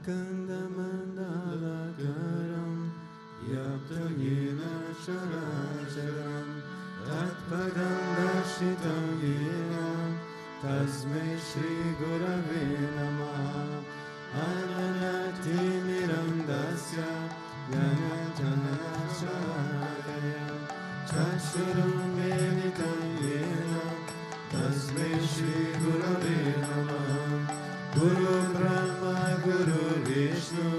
Akandamandalakaram Yaptayena Characharam Tatpadam Darshitam Yena Tasmai Shri Gurave Namaha Ananati Mirandasya Yanatana Sharaya Chakshuram Meditam Yena Tasmai Shri Gurave Namaha Guru Brahma Guru Vishnu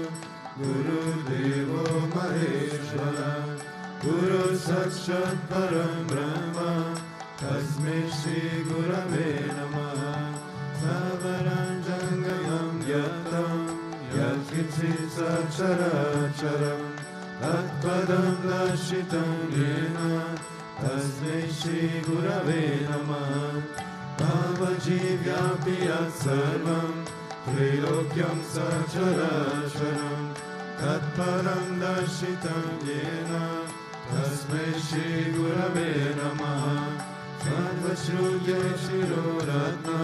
Guru Devo Maheshwara Guru Sakshat Param Brahma Tasmai Shri Gurave Namaha Savaram Jangamam Yatam Yatkitsit Saksharacharam Tatpadam Darshitam Yena Tasmai Shri Gurave Namaha Bhavajivyapi Yat Sarvam Trilokyam Saksharacharam Tatparam Darshitam Yena Tasmai Shri Gurave Namaha Sarvashrutya Shiroratna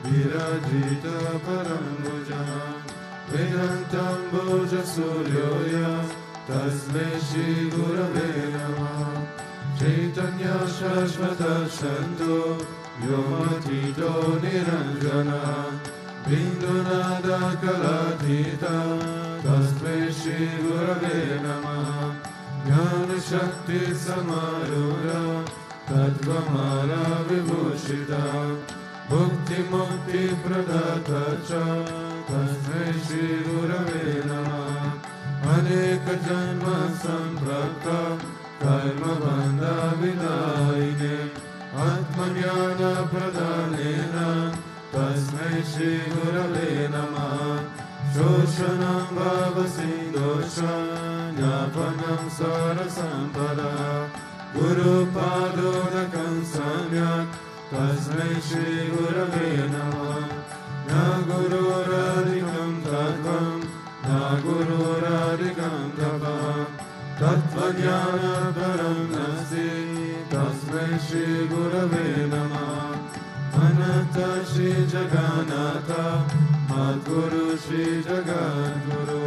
Virajita Parambuja Vedantam Bhoja Suryoya Tasmai Shri Gurave Namaha Chaitanya Shashvata Shanto Vyomatito Niranjana Bindunada Kalatita Tasmai Shri Gurave Namaha Jnana Shakti Samarura Tatvamara Vibhushita Bhakti Mukti Pradata Cha Tasmai Shri Gurave Namaha Aneka Janma Samprapta Karma Bandha Vidayine Atmanyana Pradhanena Tasmai Shri Gurave Namaha Shoshanam Bhavasindosha Jnapanam Sarasampada Guru Padodakam Samyak Tasmai Shri Gurave Namaha Na Guru Radhikam Tattvam Na Guru Radhikam Tapam Tattvajnana Param Nasti Tasmai Shri Gurave Namaha Ananta Shri Jagannatha Madguru Shri Jagadguru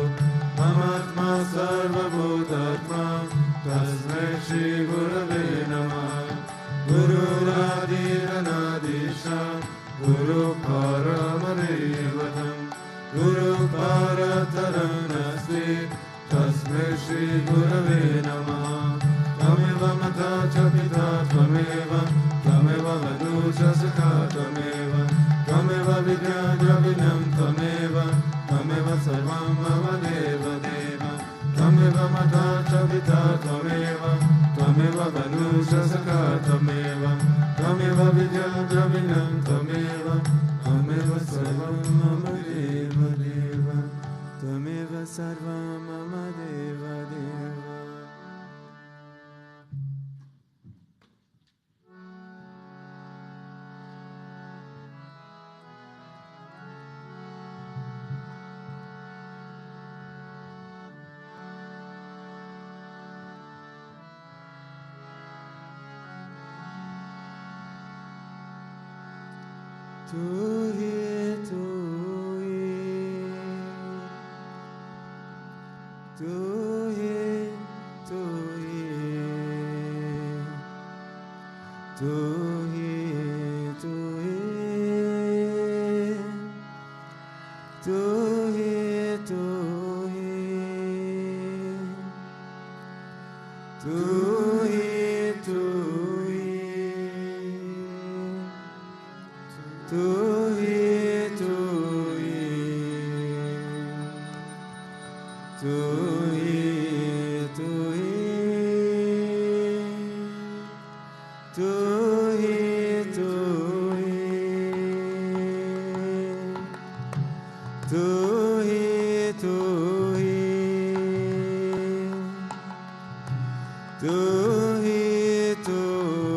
Mamatma Sarva Bhutatma Tasmai Shri Gurave Namaha Guru Radhiranadisha Guru Paramadevatam Guru Parataram Nasti Tasmai Shri Gurave Namaha Tameva Mata Chapita Tvameva Tameva Vadusha Sakha Tvameva Tameva Vidya Dravinam Tvameva Tameva Sarvam Mama Deva Deva Tameva Mata Chapita Tvameva Tameva Vadusha Sakha Tvameva Tameva Vidya Dravinam Tvameva Tameva Sarvam Mama Deva Deva Tameva Sarvam Mama Deva Deva. Tu hi, tu hi, tu hi, tu hi, tu hi, tu hi, tu hi, tu hi, tu hi, tu hi. Tu hi, tu hi, tu hi, tu hi, tu hi, tu hi, tu hi, tu hi, tu hi, tu hi.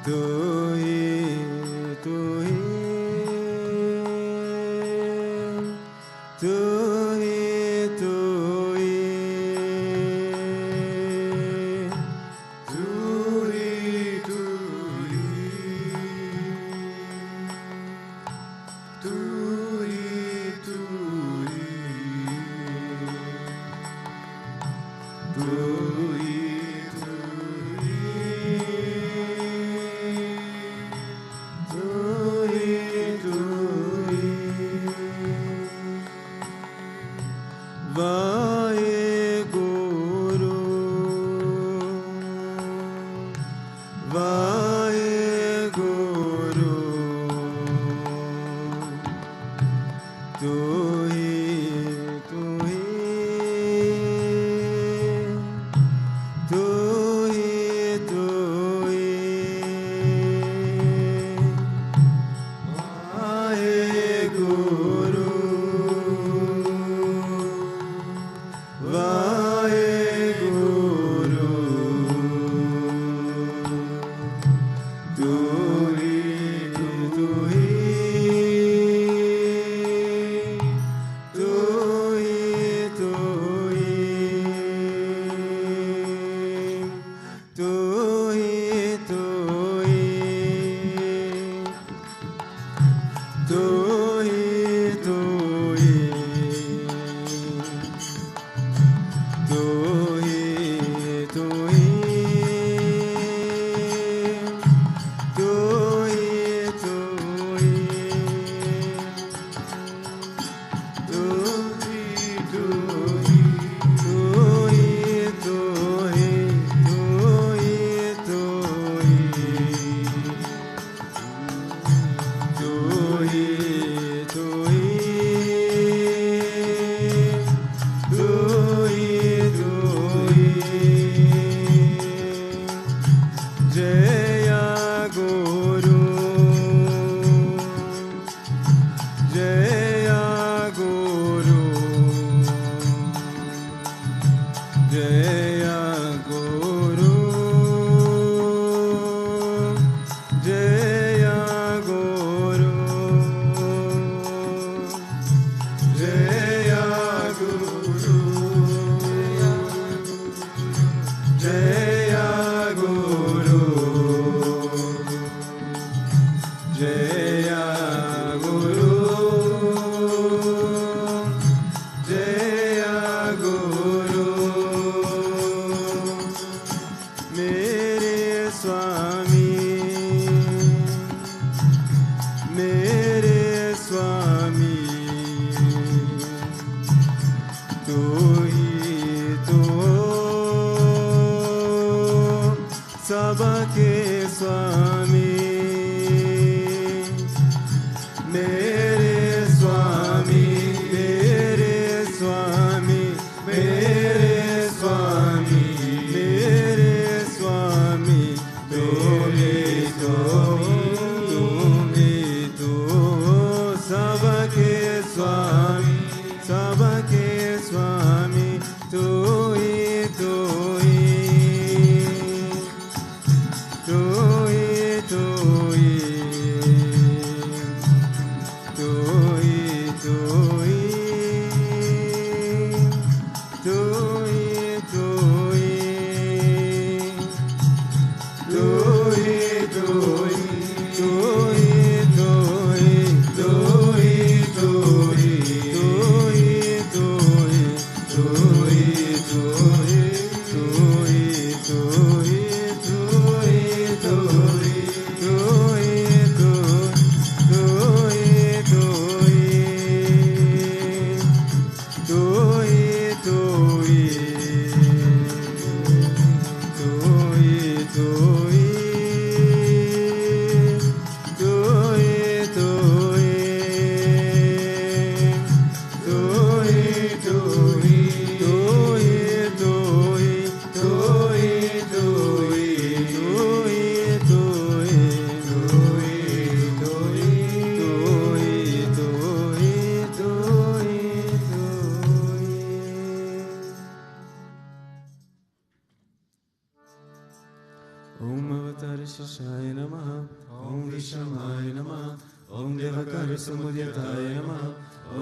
Tu hi, tu hi, tu hi, tu hi,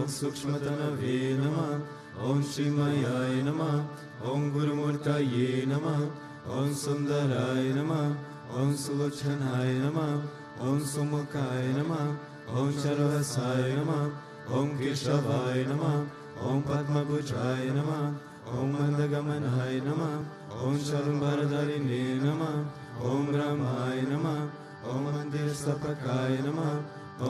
सूक्ष्मतनवे नमः। ओम श्रीमयाय नमः। ओम गुरुमूर्तये नमः। ओम सुंदराय नमः। ओम सुलोचनाय नमः। ओम सुमुखाय नमः। ओम सर्वसाय नमः। ओम केशवाय नमः। ओम पद्मभुजाय नमः। ओम मंदगमनाय नमः।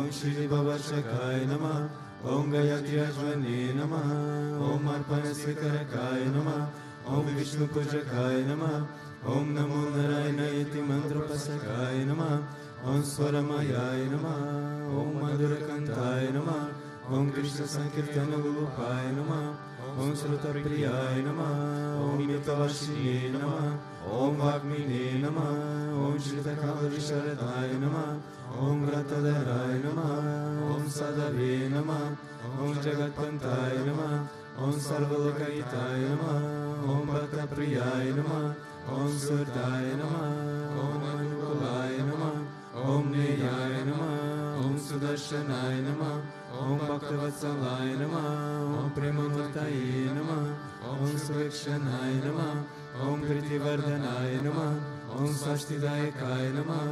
Om Shri Bhutabhrteshwarnath Namah, Om Gayatri Ajvane Namah, Om Arpanasikarakaya Namah, Om Vishnu Pujakaya Namah, Om Namo Narayana Mantra Pasakaya Namah, Om Swaramayaya Namah, Om Madhurakantaya Namah, Om Krishna Sankirtana Gopaya Namah, Om Srutapriyaya Namah, Om Mitavashine Namah, Om Vagmine Namah, Om Shritakavali Sharadaya Namah, Om Vratadharaya Namah, Om Sadave Namah, Om Jagatpantaya Namah, Om Sarvalokayitaya Namah, Om Bhattapriyaya Namah, Om Surdaya Namah, Om Anukulaya Namah, Om Neyaya Namah, Om Sudarshanaya Namah, Om Bhaktavatsalaya Namah, Om Premamurtaye Namah, Om Suvekshanaya Namah, Om Pritivardhanaya Namah, Om Svastidayakaya Namah,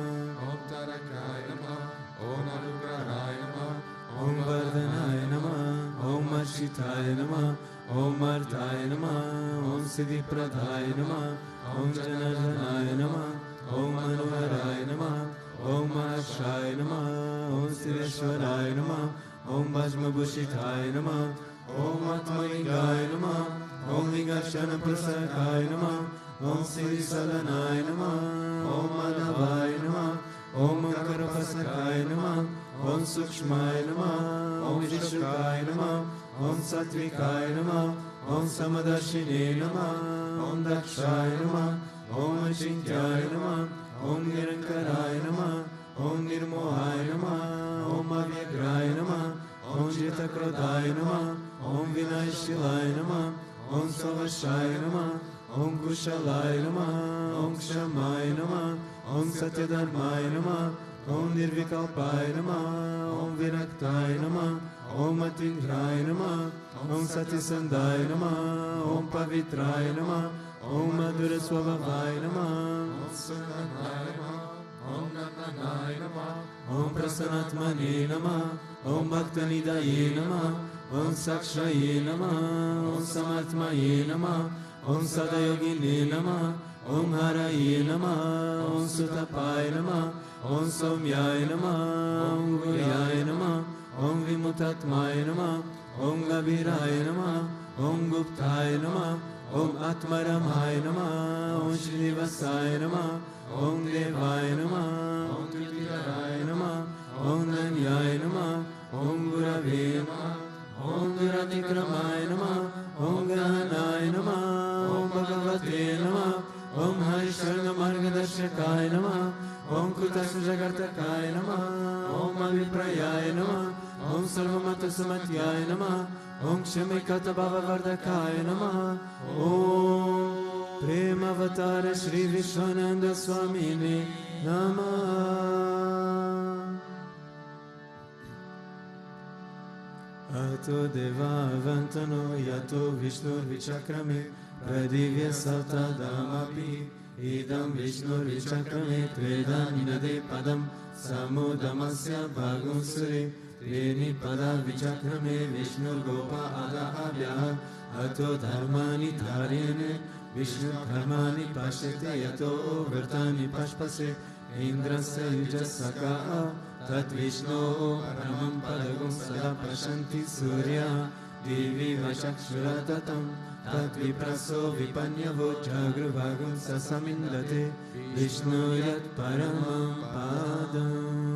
Om Tarakaya Namah, Om Anugrahaya Namah, Om Vardhanaya Namah, Om Arshitaya Namah, Om Arthaya Namah, Om Siddhipradhaya Namah, Om Janardhanaya Namah, Om Manoharaya Namah, Om Mahashaya Namah, Om Sireshwaraya Namah, Om Bhajmabhushitaya Namah, Om Atmalingaya Namah, Om Vingarshana Prasakaya Namah, Om Siri Salanaya Namah, Om Madhavaya Namah, Om Karapasakaya Namah, Om Sukshmaya Namah, Om Vishukaya Namah, Om Satvikaya Namah, Om Samadarshine Namah, Om Dakshaya Namah, Om Achintyaya Namah, Om Nirankaraya Namah, Om Nirmohaya Namah, Om Avyagraya Namah, Om Jitakrodaya Namah, Om Vinayshilaya Namah, Om Savashaya Namah, Om Kushalaya Namah, Om Kshamaya Namah, Om Satyadharmaya Namah, Om Nirvikalpaya Namah, Om Viraktaya Namah, Om Atindraya Namah, Om Satisandaya Namah, Om Pavitraya Namah, Om Madhura Swabhavaya Namah, Om Sunanaya Namah, Om Nananaya Namah, Om Prasanatmane Namah, Om Bhaktanidaye Namah, Om Sakshaye Namah, Om Samatmaye Namah, Om Sadayogine Namah, Om Haraye Namah, Om Sutapaye Namah, Om Somyaye Namah, Om Guryaye Namah, Om Vimutatmaye Namah, Om Gabhiraye Namah, Om Guptaye Namah, Om Atmaramhaye Namah, Om Srinivasaya Namah, Om Devaya Namah, Om Tirtharaye Namah, Om Nanyaye Namah, Om Gurave Namah, Om Duratikramaye Namah, Om Gahanaye Namah, Om Bhagavate Namah, Om Harisharna Margadarshakaye Namah, Om Kutasya Jagartakaye Namah, Om Aviprayaye Namah, Om Sarvamata Samatyaye Namah, Om Kshamikata Bhavavardhakaye Namah, Om Premavatara Sri Vishwananda Swamine Namah. Ato Deva Avantano Yato Vishnu Vichakrame Pradivya Satadamapi Idam Vishnu Vichakrame Tvedaninade Padam Samudamasya Bhagum Suri Veni Pada Vichakrame Vishnu Gopa Adahabhya Ato Dharmani Dharene Vishnu Dharmani Pashete Yato Virtani Pashpase Indrasya Yujasaka Tat Vishnu Paramam Padagum Sada Prashanti Surya Divi Vachakshuratatam Tat Vipraso Vipanyavo Jagruvagum Sasamindate Vishnu Yat Paramam Padam.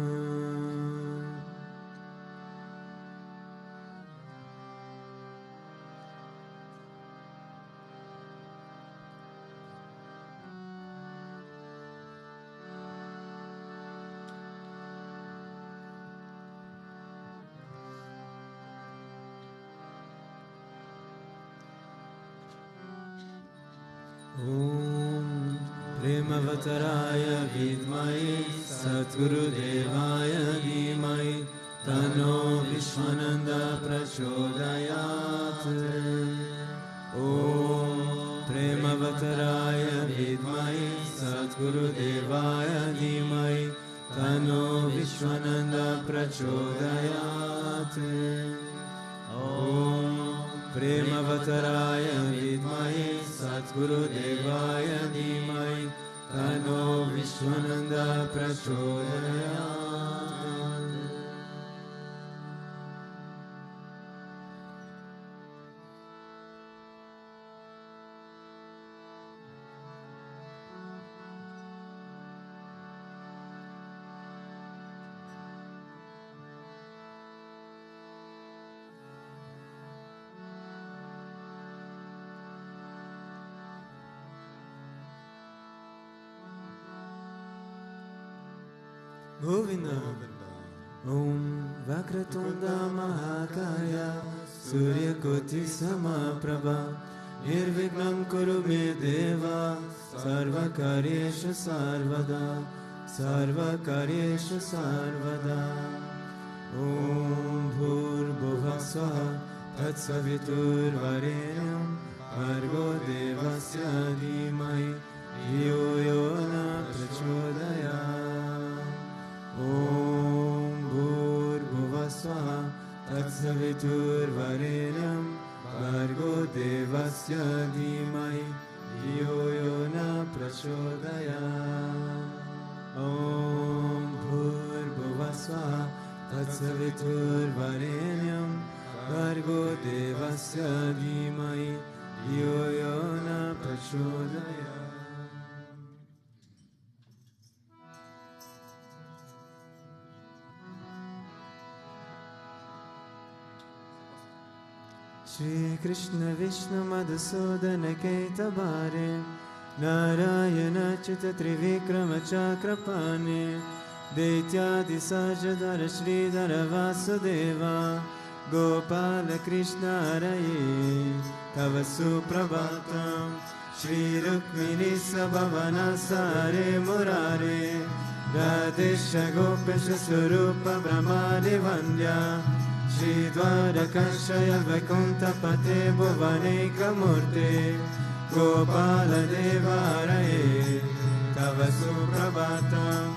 Om Premavattaraya Vidmai Satgurudevaya Dhimai Tano Vishwananda Prachodayat. Om Premavattaraya Vidmai Satgurudevaya Dhimai Tano Vishwananda Prachodayat. Om Premavattaraya Vidmai Satgurudevaya Dhimai Tano Vishwananda Prachodayat. Govinda. Om Vakratunda Mahakaya Surya Koti Samaprabha Nirvignam Kuru Me Deva Sarva Karyeshu Sarvada Sarva Karyeshu Sarvada. Om Bhurбhuva Swaha Tatsavitur Varenyam Bhargo Devasya Dhimai Dhiyo Yo Na Prachodayat. Om Bhurбhuva Swaha Tatsavitur Varenyam Bhargo Devasya Dhimai Dhiyo Yo Na Prachodayat. Om Bhurбhuva Swaha Tatsavitur Varenyam Bhargo Devasya Dhimai Dhiyo Yo Na Prachodayat. Shri Krishna Vishnu Madhusudana Ketabare Narayana Chita Trivikrama Chakrapane Deityadi Sajadara Sridhara Vasudeva Gopala Krishna Haraye Tava Suprabhatam Shri Rukmini Sabhavana Sare Murare Radesha Gopesha Surupa Brahmadi Vandya Shri Dwarakashaya Vaikuntha Pate Bhuvaneka Murte Gopala Deva Haraye Tava Suprabhatam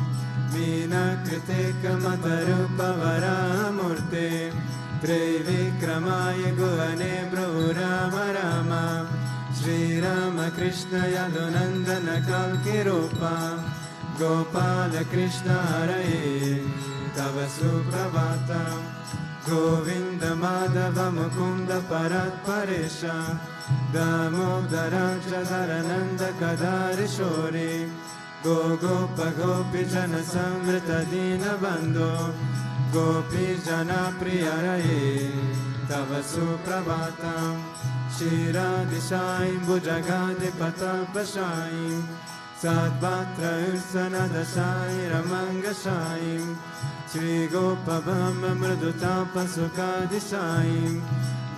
Meena Kriteka Matarupa Varamurte Trivikramaya Guhane Prabhu Rama Rama Shri Rama Krishna Yadunandana Kalki Rupa Gopala Krishna Haraye Tava Suprabhatam Govinda Madhava Mukunda Parat Paresha Damodara Jadarananda Kadari Shori Gopa Gopi Jana Samrita Dina Bando Gopi Jana Priyaraye Tava Suprabhatam Shira Dishaim Bhujagadi Patapashaim Sadbhatra Ursana Dashaim Ramangashaim Shri Gopa Bhama Mridutapa Sukadishaim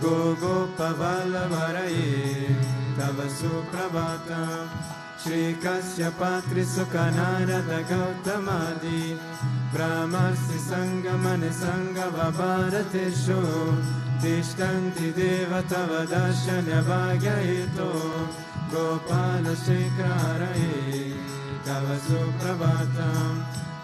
Gopa Vallabharaye Tava Suprabhatam Shri Kasyapatri Sukanarada Gautamadi Brahmarsi Sangamani Sangava Bharateshu Tishtanti Deva Tava Darshanya Bhagyayito Gopala Shekharaye Tava Suprabhatam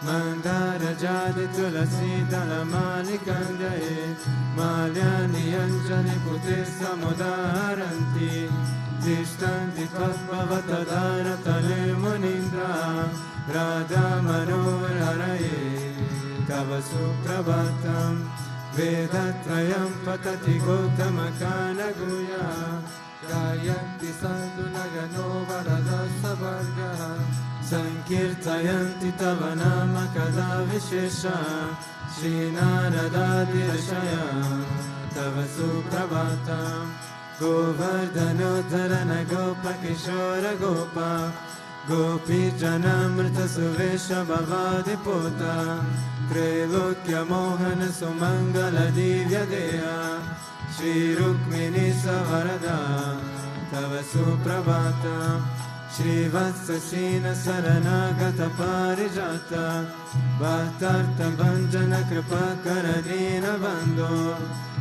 Mandara Jadi Tulasi Dalamani Kanjaye Malyani Anjani Pute Samudaranti Tishtanti Tvatbhavatadara Tale Munindra Radha Manohar Haraye Tava Suprabhatam Vedatrayam Patati Gautama Kana Guya Gayanti Sadhu Nagano Varada Savarga Sankirtayanti Tava Nama Kada Vishesha Shri Naradadi Rashaya Tava Suprabhatam Govardhanodharana Gopa Kishora Gopa Gopi Janamrita Suvesha Bhavadi Pota Trilokya Mohana Sumangala Divya Deha Shri Rukmini Savarada Tava Suprabhatam Shri Vatsasina Saranagata Parijata Bhattartha Bhanjana Kripa Karadina Bandho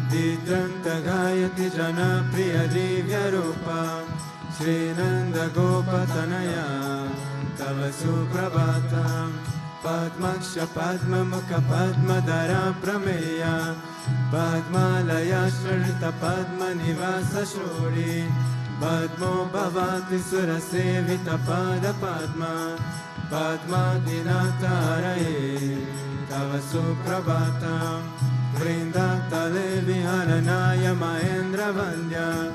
Ditranta Gayati Jana Priya Divya Rupa Shri Nanda Gopatanaya Tava Suprabhatam Padmaksha Padma Mukha Padma Dara Prameya Padmalaya Sharita Padma Nivasa Shuri Padmo Bhavati Surasevita Pada Padma Padma Dinata Haraye Tava Suprabhatam Vrindata Levi Haranaya Mahendra Vandya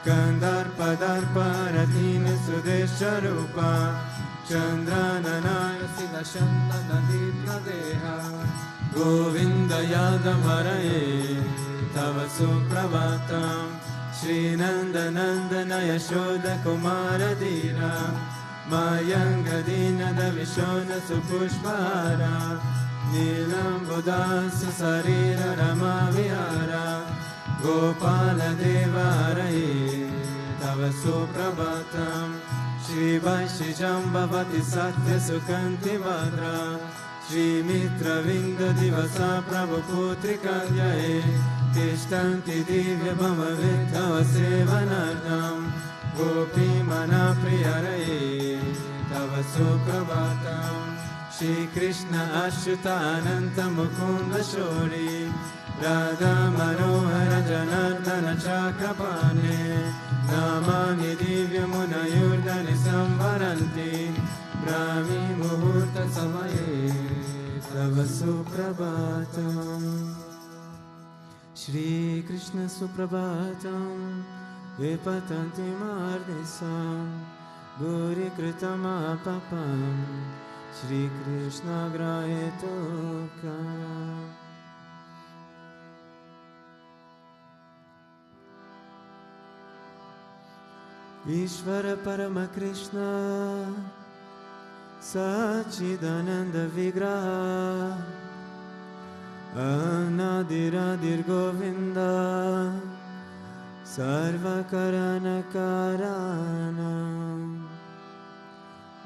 Kandarpa Darpa Ratini Sudesha Rupa Chandrananaya Sidashanta Naditra Deha Govinda Yadam Haraye Tava Suprabhatam Shri Nanda Nandana Yashoda Kumara Dira Mayanga Dina Davishona Supushpara Nilambudasa Sarira Rama Vihara Gopala Deva Haraye Tava Suprabhatam Shri Vaishijam Bhavati Satya Sukanti Vadra Shri Mitra Vinda Divasa Prabhu Putri Kanyaye Tishtanti Divya Bhamavitava Sevanardam Gopi Mana Priyaraye Tava Suprabhatam Shri Krishna Ashuta Ananta Mukunda Shori Radha Manohara Janardana Chakrapane Namani Divya Munayurdani Samvaranti Brahmi Muhurta Samaye Tava Suprabhatam Shri Krishna Suprabhatam Vipatanti Mardisam Guri Kritama Papam Shri Krishna Grahetoka Ishvara Parama Krishna Sachidananda Vigraha Anadiradir Govinda Sarva Karana Karana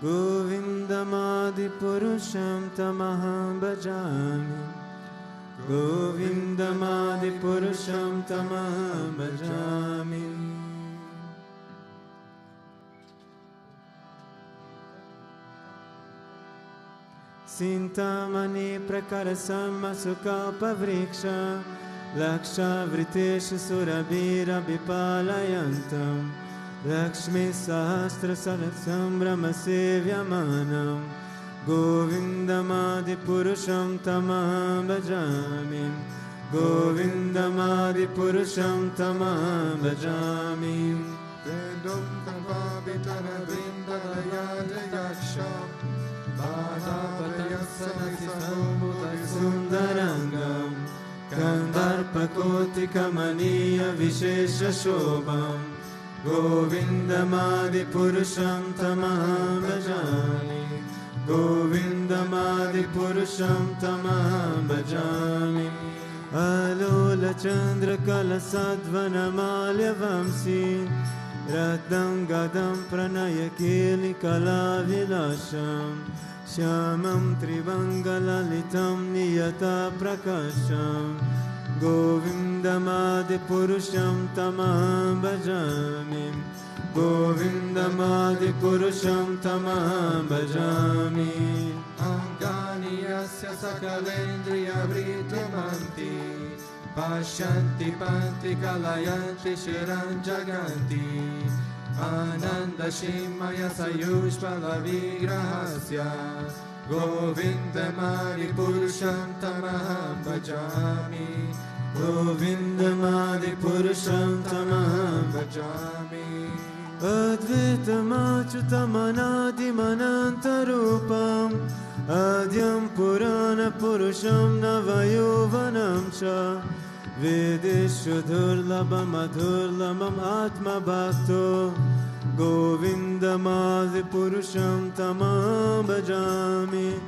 Govindamadi Purusham Tamaham Bhajami Govindamadi Purusham Tamaham Bhajami Sintamani Prakarasam Sukalpa Vriksha Laksha Vritesha Surabhira Bipalayantam Lakshmi Sahasra Salaksam Brahmasevyamanam Govindamadi Purusham Tamaham Bhajami Govindamadi Purusham Tamaham Bhajami Vedum Kavabitana Vindayadayaksham Sundarangam Kandarpakoti Kamaniya Vishesha Shobham Govindamadi Purusham Tamaham Bhajami Govindamadi Purusham Tamaham Bhajami Alola Chandra Kala Sadvana Malya Vamsi Radham Gadam Pranaya Kili Kala Vilasham Shyamam Trivangalalitam Niyata Prakasham Govindamadi Purusham Tamaham Bhajami Govindamadi Purusham Tamaham Bhajami Angani Yasya Sakalendriya Vrittamanti Pashanti Panti Kalayanti Shiran Jaganti Ananda Shimaya Sayushpala Vigrahasya Govindamadi Purusham Tamaham Bhajami Govindamadi Purusham Tamaham Bhajami Advitamachutamanadim Anantarupam Adyam Purana Purusham Navayovanam Cha Vedeshu Durlabam Adurlabam Atma Bhakto Govindamadi Purusham Tamaham Bhajami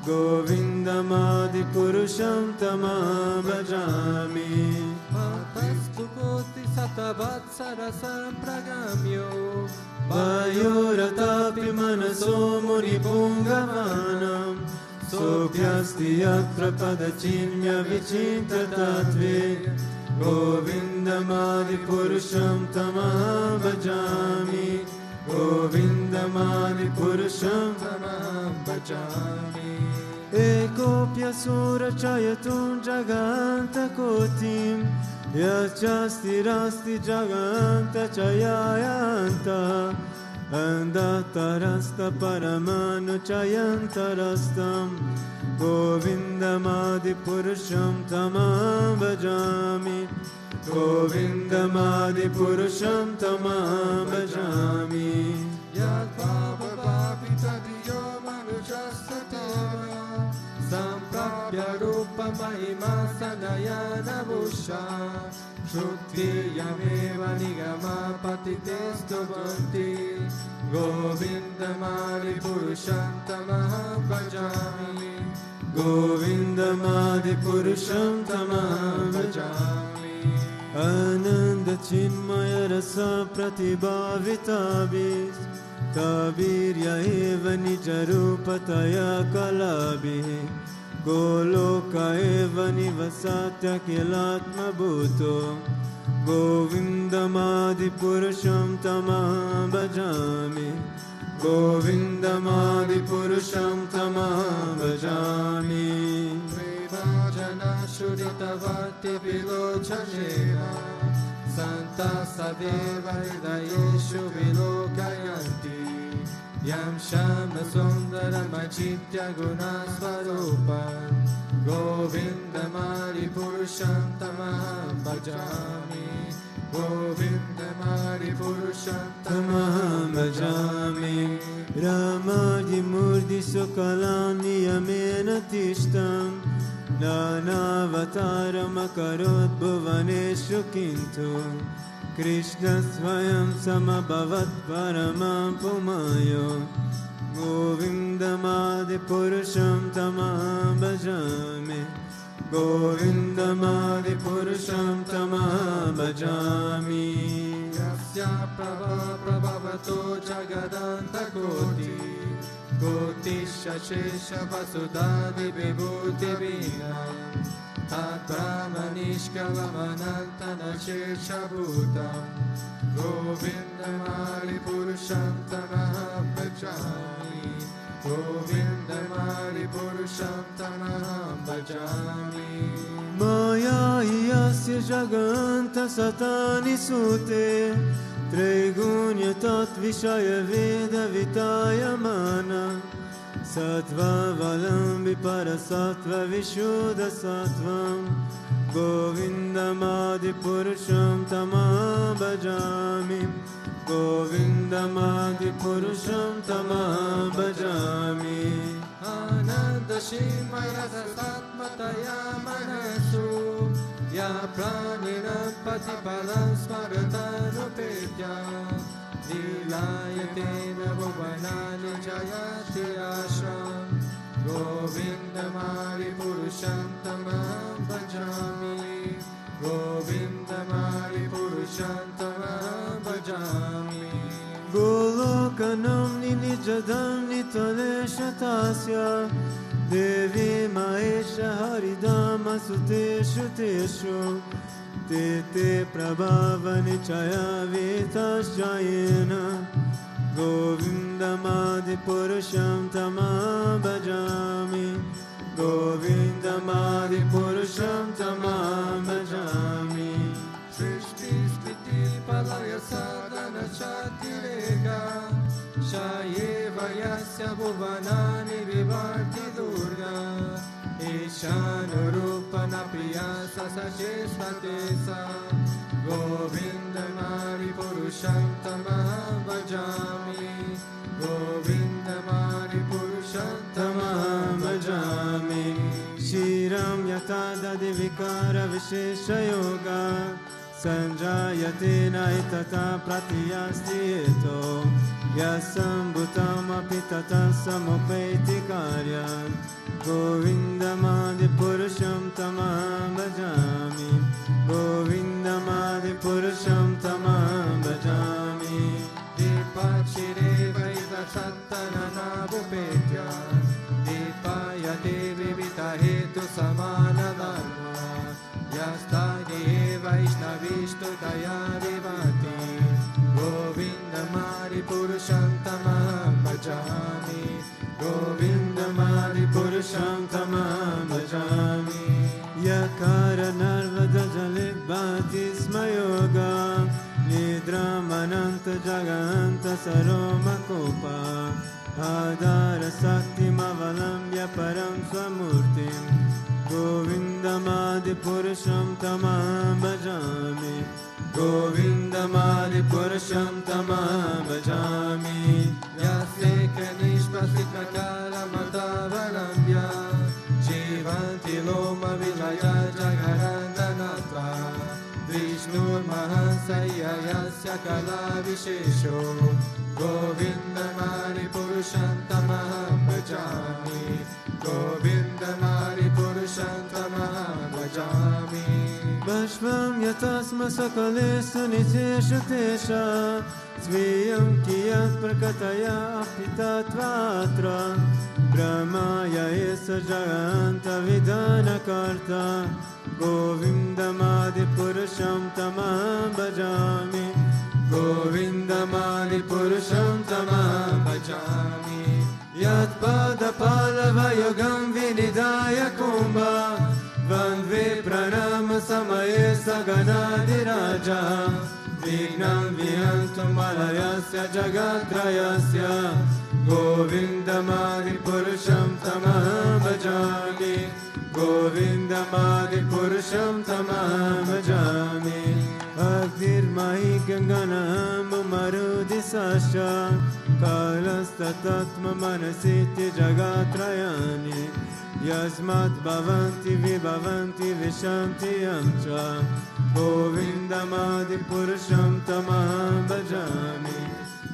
Govindamadi Purusham Tamaham Bhajami Atastu Koti Satavatsara Sampragamyo Vayuratapi Manaso Muni Pungavanam Sopyasti Yatra Padachimya Vichinta Tatve Govindamadi Purusham Tamaham Bhajami Govindamadi Purusham Tamaham Bhajami Ekopya Sura Chayatum Jaganta Kotim Yachasti Rasti Jaganta Chayayanta Andatarasta Paramanu Chayantarastam Govindamadi Purusham Tamaham Bhajami Govindamadi Purusham Tamaham Bhajami Yad Baba Babita Diyo Manujastatava Samprapya Rupa Mahima Sanayana Vusha Shukti Yameva Nigama Patitestu Bhanti Govindamadi Purusham Tamaham Bhajami Govindamadipurusham tamaham bhajami. Ananda chinmaya rasa pratibhavitabhis Kabirya eva nijarupataya kalabhi Goloka eva nivasatya kilatma bhuto Govindamadipurusham tamaham bhajami Govindamadipurusham tamaham bhajami Vivajana shuditavati vilochaneva Santa sadeva hridayeshu vilokayanti Yam shama sundaram achitya gunasvarupam Govindamadipurusham tamaham bhajami Govindamadipurusham tamaham bhajami Ramadi murdi sukalani yamena tishtam Nanavataram akarot bhuvaneshu kintu Krishna swayam samabhavat paramam pumayo Govindamadipurusham tamaham bhajami Govindamadipurusham tamaham bhajami Yasya prabhavato jagadanta koti Koti shashesha vasudhadi vibhuti vinam Atpramanishkalamanantana shesha bhutam Govindamadipurusham tamaham bhajami Govindamadipurusham tamaham bhajami Maya yasya jaganta satani sute Trigunya tat vishaya veda vitaya mana Sattva valambi parasattva vishuddha sattvam Govindamadipurusham tamaham bhajami Govindamadipurusham tamaham bhajami Ananda shimaya satmataya manasu Ya pranina patipalam smaratanupetya Lilayatena bhuvanani jayati ashram Govindamadipurusham tamaham bhajami Govindamadipurusham tamaham bhajami Golokanam ninijadam nitaleshatasya Devi Maesha Haridama Suteshu Teshu Tete Prabhava Nichaya Vitasjayena Govindamadipurusham tamaham bhajami Govindamadipurusham tamaham bhajami Srishti Spiti Palaya Sadhana Chatirega Shayeva Yasya Bhuvanani Vivarti Durga Ishanurupa Napiyasa Sacheshvatesa Govindamadipurusham tamaham bhajami Govindamadipurusham tamaham bhajami Shiram yatada divikara vishesha yoga Sanjayate naitata pratiyastieto Yasam bhutam apitata samupeti karyan Govindamadipurusham tamaham bhajami Govindamadipurusham tamaham bhajami Dipachire vaida sattanana bhupetya Dipaya devi vitahetu samana dharma Yastadi vaishnavishtu daya vivati Govindamadipurusham tamaham bhajami Govindamadipurusham tamaham bhajami Yakara narvada jalik bhati smayoga Nidramananta jaganta saroma kopa Adara sakti mavalambya param swamurtim Govindamadipurusham tamaham bhajami Govindamadipurusham tamaham bhajami Yaseka nishpasita kala matavalambya Jivanti loma vilaya jagarandanatra Vishnur mahansaya yasya kala vishesho Govindamadipurusham tamaham bhajami Govindamadipurusham yatasma sakalesu niteshu tesha sviyam kiyat prakataya apitatvatra brahmaya esa jaganta vidana karta govindamadi purusham tamam bhajami govindamadi purusham tamam bhajami yat pada palava yogam vinidaya kumbha Vandve pranama samaye saganadi raja Vignam vihantum malayasya jagatrayasya Govindamadi purusham tamam bhajami Govindamadi purusham tamam bhajami Agdirmahi ganganam marudisasya Kalastatatma manasiti jagatrayani Yasmat bhavanti vibhavanti vishanti yamcha Govindamadi purusham tamam bhajami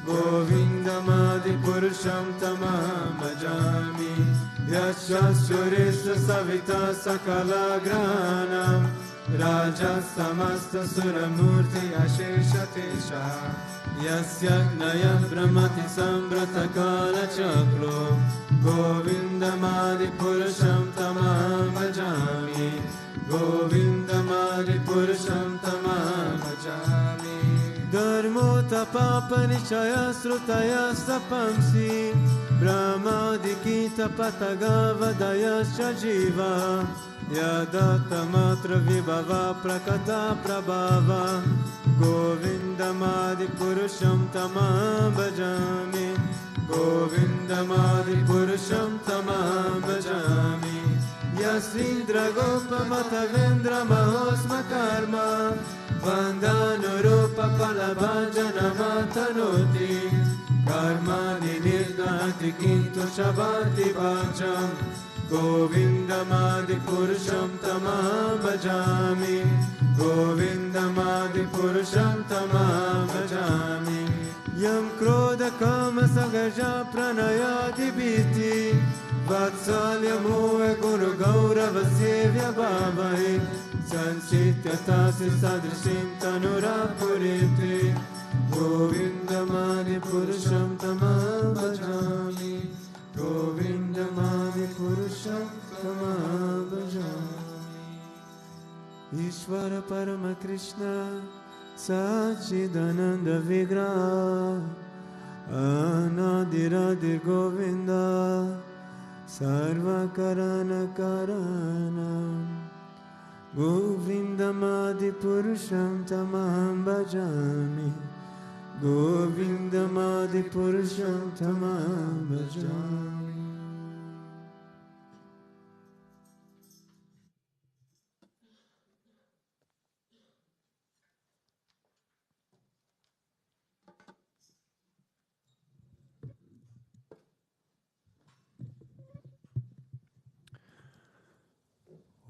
Govindamadi purusham tamam bhajami Yasya surisa savita sakala granam Raja samasta suramurti asheshatesha Yasya gnayam brahmati sambrata kala chakro Govindamadi purusham tamam bhajami Govindamadi purusham tamam bhajami Dharmo tapapa nichaya srutaya sapamsi Brahmadikita pataga vadayasya jiva Yadatta matra vibhava prakata prabhava Govindamadi purusham tamam bhajami Govindamadi purusham tamam bhajami Yasindra gopa matavendra mahosma karma Vandanurupa palabhajana matanoti Karma nirganati kintu shabati bhajam Govindamadi purusham tamam bhajami Govindamadi purusham tamam bhajami Yam krodha kama sagaja pranayati biti Vatsalya mohe guru gaurava sevya bhavai Sanchitya tasi sadrishim tanura puriti Govindamadi purusham tamam bhajami Govindamadi purusham tamam bhajami Ishvara Parama Krishna Sachidananda Vigraha Anadiradir Govinda Sarva Karana Karana Govindamadi Purusham Tamam Bhajami Govindamadi Purusham Tamam Bhajami.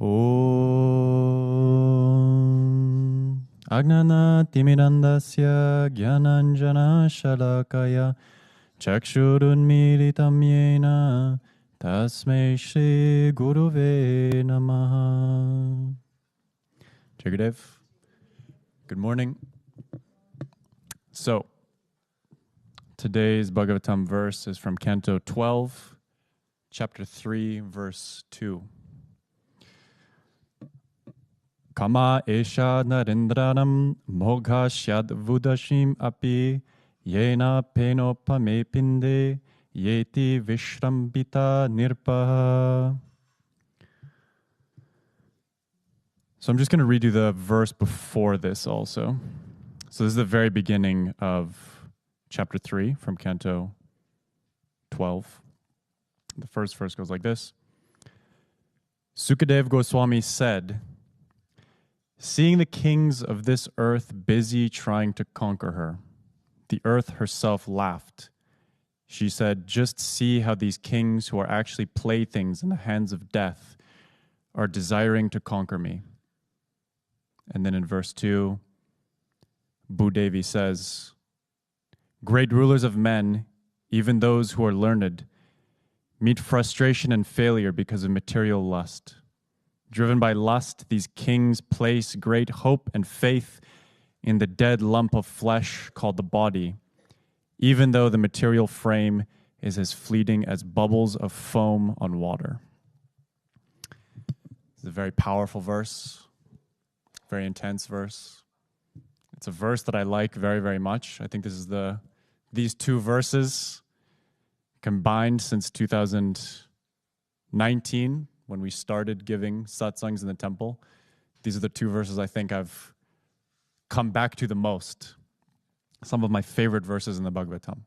Om Agnana Timirandasya Gyananjana Shalakaya Chakshurunmilitam Yena Tasmai Shri Guruve Namaha. Jagadev, good morning. So, today's Bhagavatam verse is from Canto 12, Chapter 3, Verse 2. Kama esha narendranam mogha vudashim api yena peno pame pinde yeti vishrambita nirpaha. So I'm just going to read you the verse before this also. So this is the very beginning of chapter 3 from Canto 12. The first verse goes like this. Sukadev Goswami said, seeing the kings of this earth busy trying to conquer her, the earth herself laughed. She said, just see how these kings who are actually playthings in the hands of death are desiring to conquer me. And then in verse 2, Bhudevi says, great rulers of men, even those who are learned, meet frustration and failure because of material lust. Driven by lust, these kings place great hope and faith in the dead lump of flesh called the body, even though the material frame is as fleeting as bubbles of foam on water. It's a very powerful verse, very intense verse. It's a verse that I like very, very much. I think this is these two verses combined since 2019, when we started giving satsangs in the temple. These are the two verses I think I've come back to the most. Some of my favorite verses in the Bhagavatam.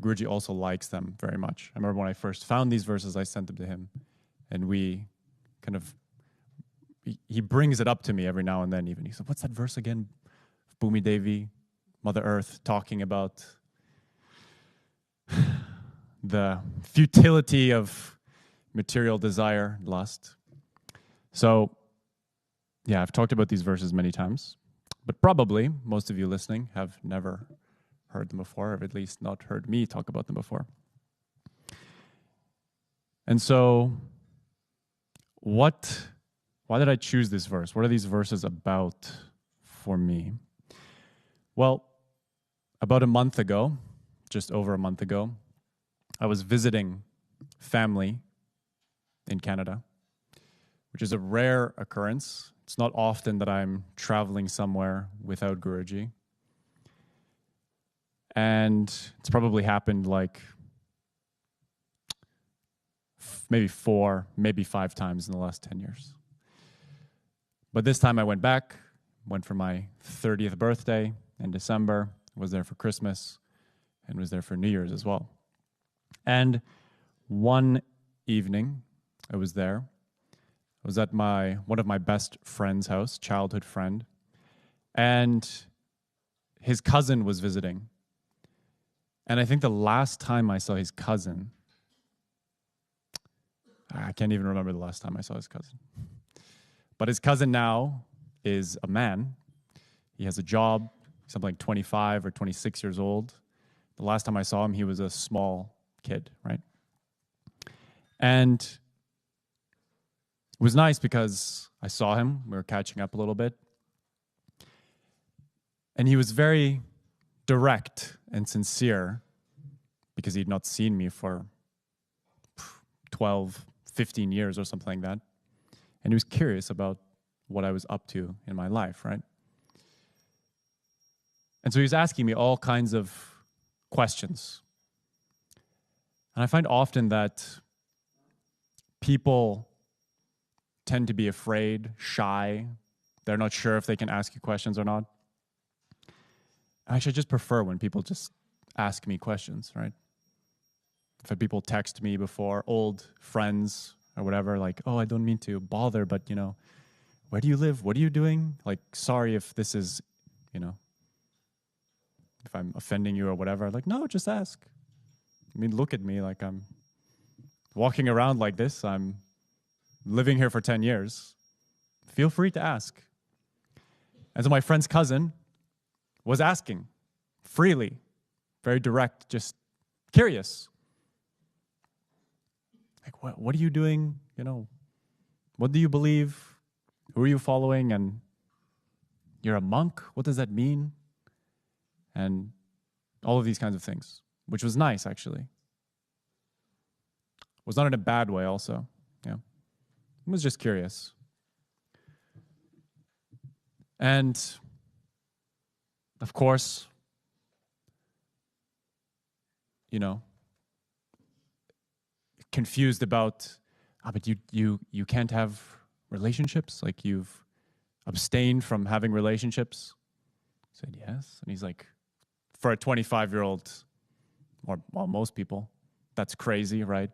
Guruji also likes them very much. I remember when I first found these verses, I sent them to him, and we kind of, he brings it up to me every now and then even. He said, what's that verse again? Bhumi Devi, Mother Earth, talking about the futility of material desire, lust. So, yeah, I've talked about these verses many times, but probably most of you listening have never heard them before, or at least not heard me talk about them before. And so, why did I choose this verse? What are these verses about for me? Well, about a month ago, just over a month ago, I was visiting family in Canada, which is a rare occurrence. It's not often that I'm traveling somewhere without Guruji. And it's probably happened like maybe 4, maybe 5 times in the last 10 years. But this time I went back, went for my 30th birthday in December, was there for Christmas, and was there for New Year's as well. And one evening, I was there. I was at one of my best friend's house, childhood friend, and his cousin was visiting. And I think the last time I saw his cousin, I can't even remember the last time I saw his cousin. But his cousin now is a man. He has a job, something like 25 or 26 years old. The last time I saw him, he was a small kid, right? And it was nice because I saw him. We were catching up a little bit. And he was very direct and sincere because he'd not seen me for 12, 15 years or something like that. And he was curious about what I was up to in my life, right? And so he was asking me all kinds of questions. And I find often that people tend to be afraid, shy. They're not sure if they can ask you questions or not. Actually, I just prefer when people just ask me questions, right? I've had people text me before, old friends or whatever, like, oh, I don't mean to bother, but, where do you live? What are you doing? Like, sorry if this is, if I'm offending you or whatever. Like, no, just ask. I mean, look at me like I'm walking around like this. I'm living here for 10 years. Feel free to ask. And so my friend's cousin was asking freely, very direct, just curious. Like, what are you doing? What do you believe? Who are you following? And you're a monk? What does that mean? And all of these kinds of things, which was nice, actually. It was not in a bad way also. Yeah. I was just curious. And of course, confused about, but you can't have relationships? Like, you've abstained from having relationships? I said, yes. And he's like, for a 25-year-old, or well, most people, that's crazy, right?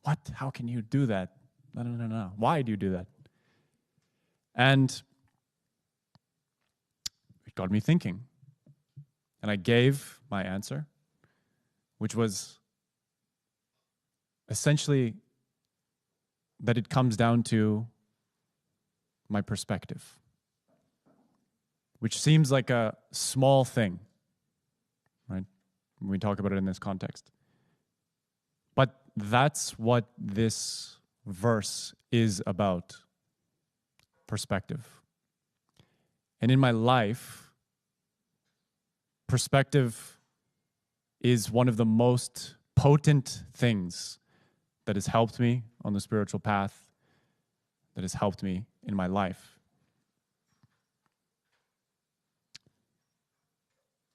What? How can you do that? No. Why do you do that? And it got me thinking. And I gave my answer, which was essentially that it comes down to my perspective, which seems like a small thing, right? When we talk about it in this context. But that's what this verse is about perspective. And in my life, perspective is one of the most potent things that has helped me on the spiritual path, that has helped me in my life.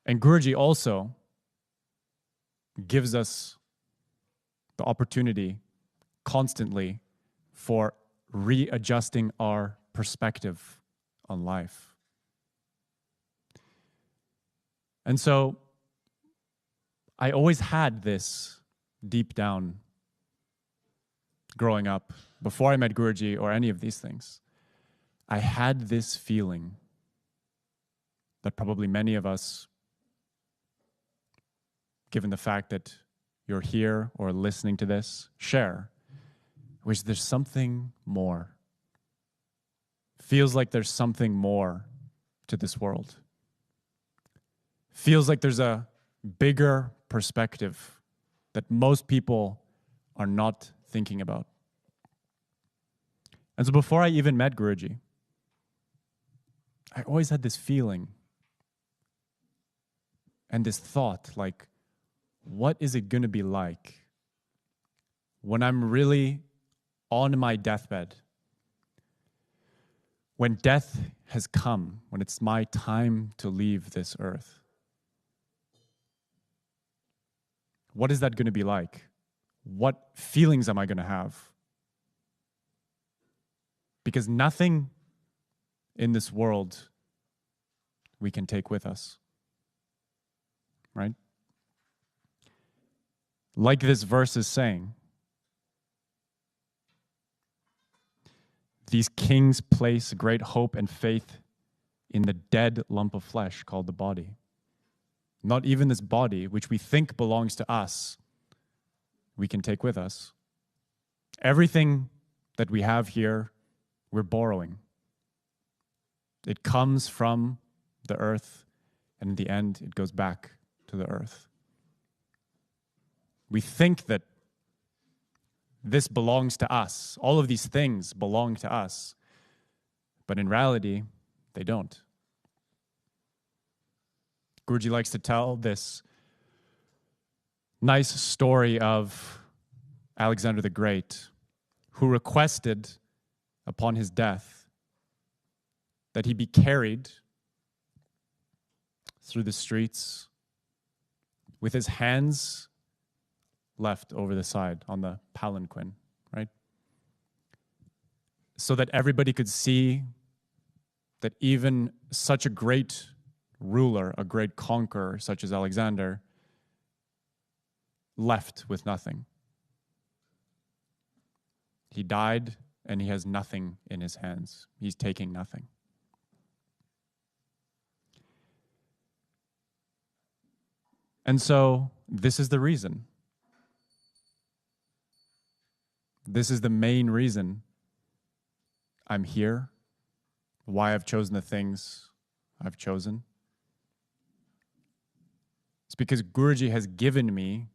And Guruji also gives us the opportunity constantly for readjusting our perspective on life. And so I always had this deep down growing up, before I met Guruji or any of these things. I had this feeling that probably many of us, given the fact that you're here or listening to this, share, which there's something more. Feels like there's something more to this world. Feels like there's a bigger perspective that most people are not thinking about. And so before I even met Guruji, I always had this feeling and this thought, like, what is it going to be like when I'm really on my deathbed? When death has come, when it's my time to leave this earth. What is that going to be like? What feelings am I going to have? Because nothing in this world we can take with us, right? Like this verse is saying, these kings place great hope and faith in the dead lump of flesh called the body. Not even this body, which we think belongs to us, we can take with us. Everything that we have here, we're borrowing. It comes from the earth, and in the end, it goes back to the earth. We think that this belongs to us. All of these things belong to us. But in reality, they don't. Guruji likes to tell this nice story of Alexander the Great, who requested upon his death that he be carried through the streets with his hands left over the side on the palanquin, right? So that everybody could see that even such a great ruler, a great conqueror such as Alexander, left with nothing. He died and he has nothing in his hands. He's taking nothing. And so this is the reason. This is the main reason I'm here, why I've chosen the things I've chosen. It's because Guruji has given me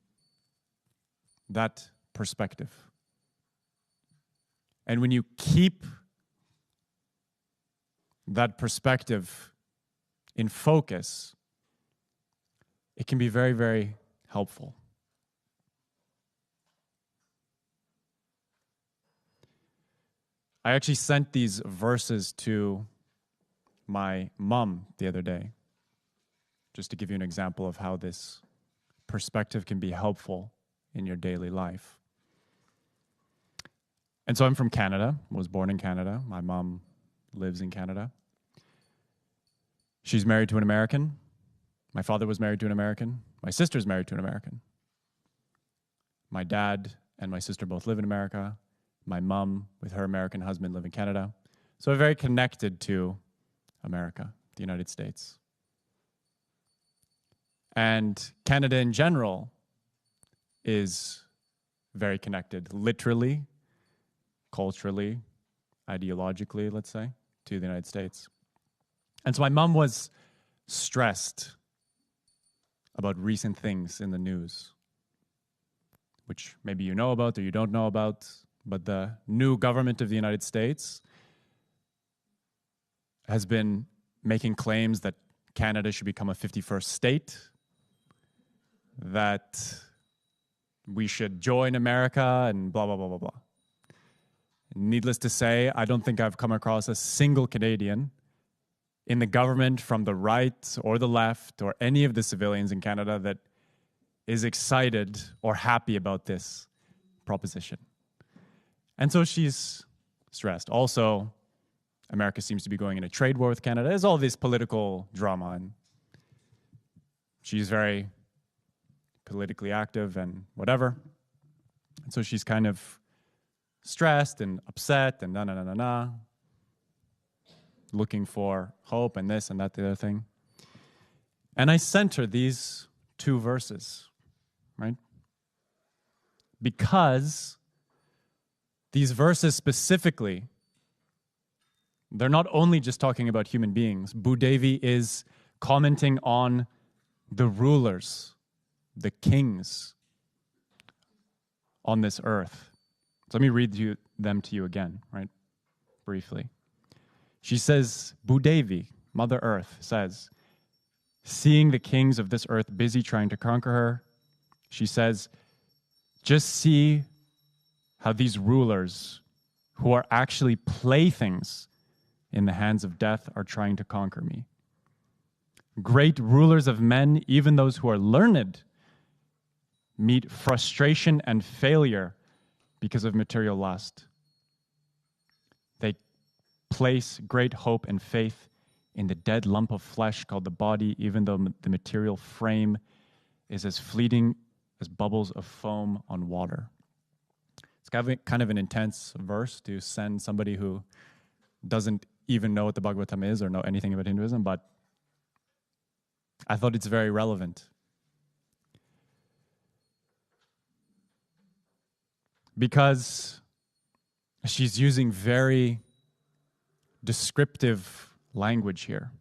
that perspective. And when you keep that perspective in focus, it can be very, very helpful. I actually sent these verses to my mom the other day, just to give you an example of how this perspective can be helpful in your daily life. And so I'm from Canada, was born in Canada. My mom lives in Canada. She's married to an American. My father was married to an American. My sister's married to an American. My dad and my sister both live in America. My mom, with her American husband, live in Canada. So we're very connected to America, the United States. And Canada in general is very connected, literally, culturally, ideologically, let's say, to the United States. And so my mom was stressed about recent things in the news, which maybe you know about or you don't know about, but the new government of the United States has been making claims that Canada should become a 51st state, that we should join America, and blah, blah, blah, blah, blah. Needless to say, I don't think I've come across a single Canadian in the government from the right or the left or any of the civilians in Canada that is excited or happy about this proposition. And so she's stressed. Also, America seems to be going in a trade war with Canada. There's all this political drama, and she's very politically active and whatever. And so she's kind of stressed and upset and looking for hope and this and that, the other thing. And I sent her these 2 verses, right? Because these verses specifically, they're not only just talking about human beings. Bhudevi is commenting on the rulers, the kings on this earth. So let me read them to you again, right? Briefly. She says, Bhudevi, Mother Earth, says, seeing the kings of this earth busy trying to conquer her, she says, just see how these rulers, who are actually playthings in the hands of death, are trying to conquer me. Great rulers of men, even those who are learned, meet frustration and failure because of material lust. They place great hope and faith in the dead lump of flesh called the body, even though the material frame is as fleeting as bubbles of foam on water. It's kind of an intense verse to send somebody who doesn't even know what the Bhagavatam is or know anything about Hinduism, but I thought it's very relevant. Because she's using very descriptive language here.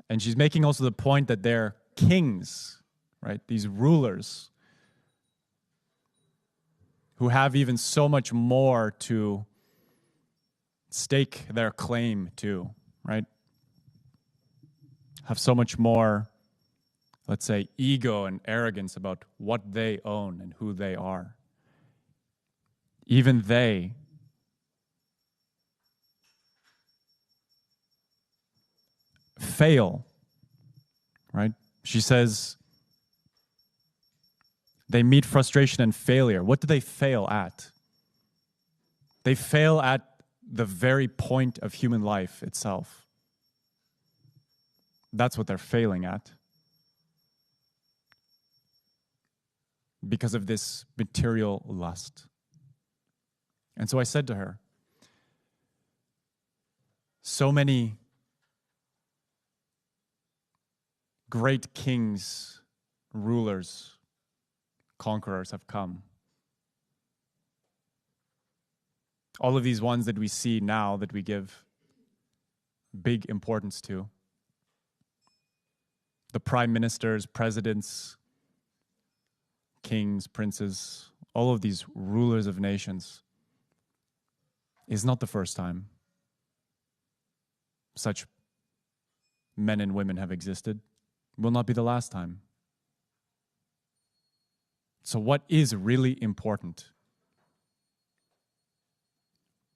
And she's making also the point that they're kings, right? These rulers who have even so much more to stake their claim to, right? Have so much more, let's say, ego and arrogance about what they own and who they are. Even they fail, right? She says they meet frustration and failure. What do they fail at? They fail at the very point of human life itself. That's what they're failing at. Because of this material lust. And so I said to her, so many great kings, rulers, conquerors have come. All of these ones that we see now that we give big importance to. The prime ministers, presidents, kings, princes, all of these rulers of nations, is not the first time such men and women have existed. Will not be the last time. So what is really important?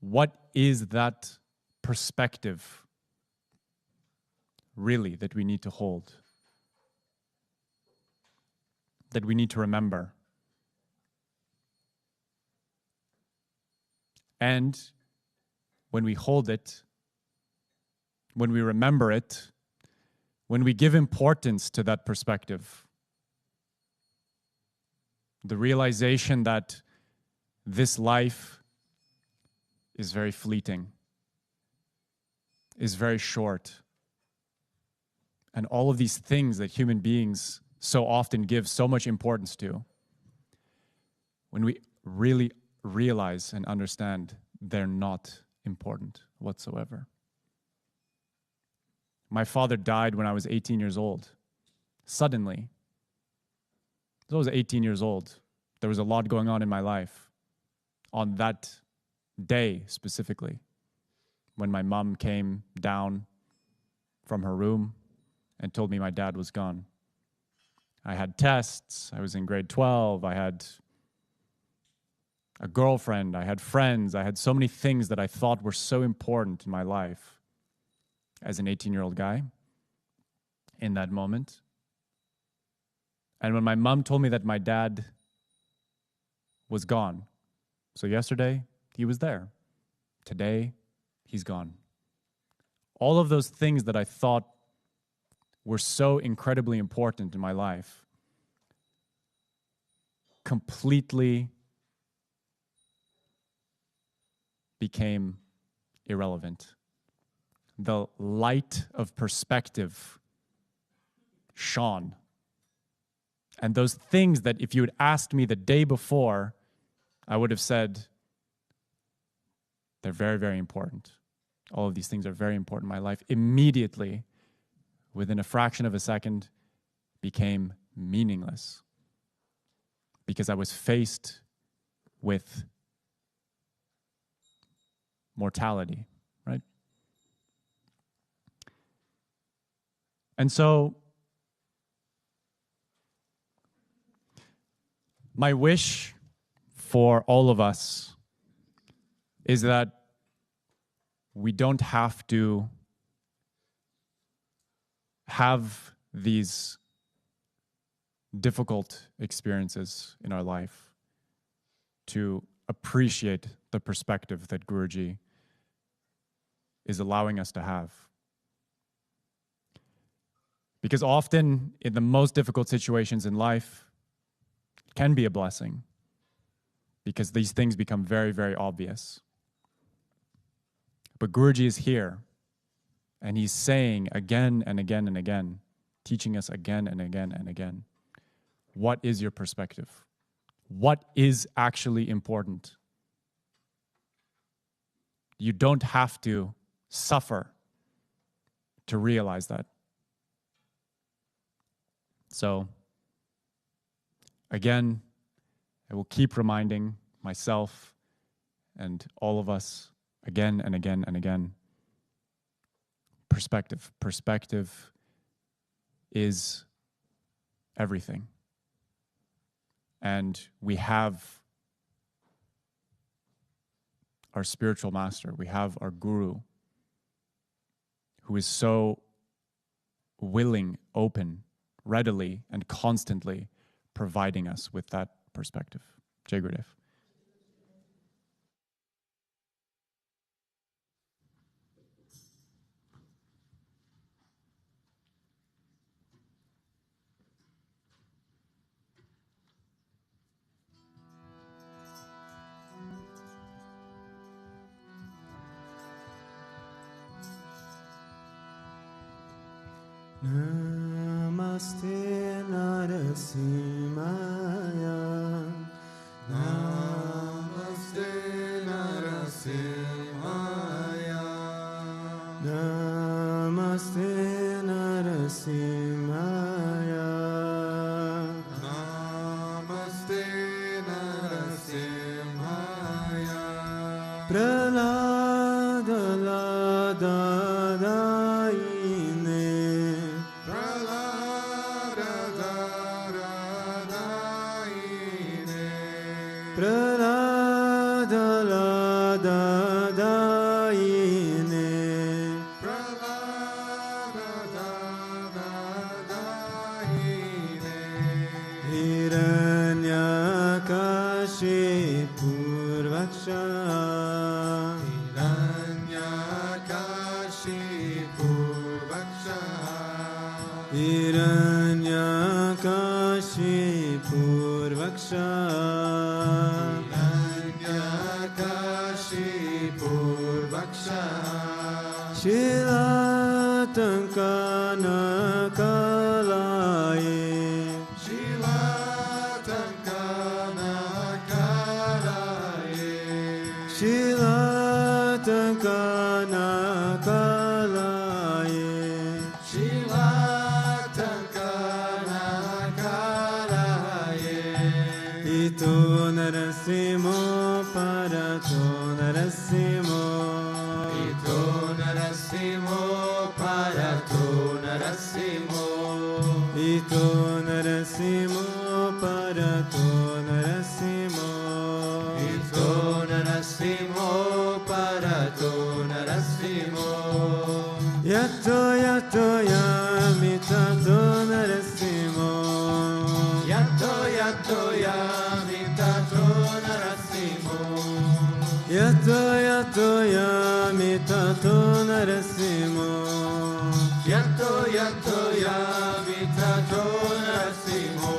What is that perspective really that we need to hold? That we need to remember? And when we hold it, when we remember it, when we give importance to that perspective, the realization that this life is very fleeting, is very short, and all of these things that human beings so often give so much importance to, when we really realize and understand they're not important whatsoever. My father died when I was 18 years old, suddenly. So I was 18 years old. There was a lot going on in my life on that day specifically. when my mom came down from her room and told me my dad was gone. I had tests. I was in grade 12. I had a girlfriend. I had friends. I had so many things that I thought were so important in my life as an 18-year-old guy in that moment. And when my mom told me that my dad was gone, so yesterday he was there. Today he's gone. All of those things that I thought were so incredibly important in my life completely became irrelevant. The light of perspective shone. And those things that if you had asked me the day before, I would have said, they're very, very important. All of these things are very important in my life. Immediately, within a fraction of a second, became meaningless because I was faced with mortality, right? And so, my wish for all of us is that we don't have to have these difficult experiences in our life to appreciate the perspective that Guruji is allowing us to have. Because often in the most difficult situations in life, it can be a blessing because these things become very, very obvious. But Guruji is here and he's saying again and again and again, teaching us again and again and again, what is your perspective? What is actually important? You don't have to suffer to realize that. So, again, I will keep reminding myself and all of us again and again and again. Perspective. Perspective is everything. And we have our spiritual master, we have our guru, who is so willing, open, readily, and constantly providing us with that perspective. Jai Gurudev. Namaste Narasimhaya. Namaste Narasimhaya. Namaste Narasimhaya. Namaste Narasimhaya. Pralada Shilatankana Kalaye. Shilatankana Kalaye. Shilatankana Kalaye. Shilatankana Kalaye. Ito narasimo parato narasimo. Ito Ito Narasimho Parato Narasimho. Ito Narasimho Parato Narasimho. Yato Yato Yamitato Narasimho. Yato Yato Yamitato Narasimho. Yato Yato Yamitato Narasimho. Yato Yato Yamitato Narasimho.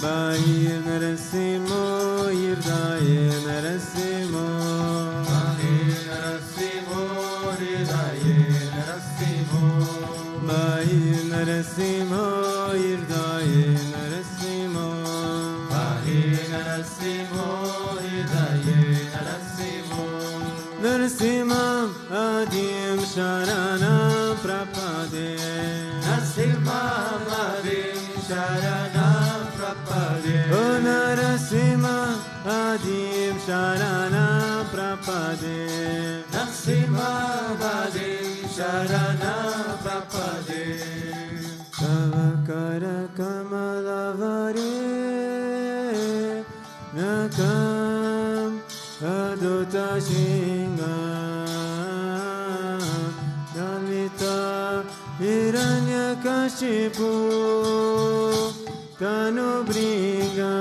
Bahi Narasimho Hirdaye Narasimho. Bahi Narasimho Hirdaye Narasimho. Bahi Narasimho Hirdaye Narasimho. Bahi Narasimho Hirdaye Narasimho. Narasimham Adim Sharanam Prapade. Narasimham Adim Sharanam Prapade. O Narasimha Adim Sharanam Prapade. Narasimha Adim Sharanam Prapade. Tavakara Kamalavare Nakam Adota Shinga Dalita Hiranyakashipu Tanu Bringa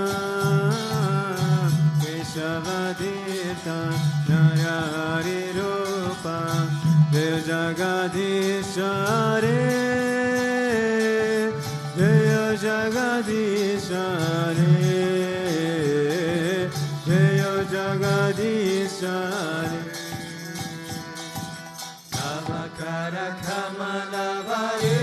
Keshavadita Narari Rupa Dev Jagadishare Dev Jagadishare Dev Jagadishare. Namakara Kamalavare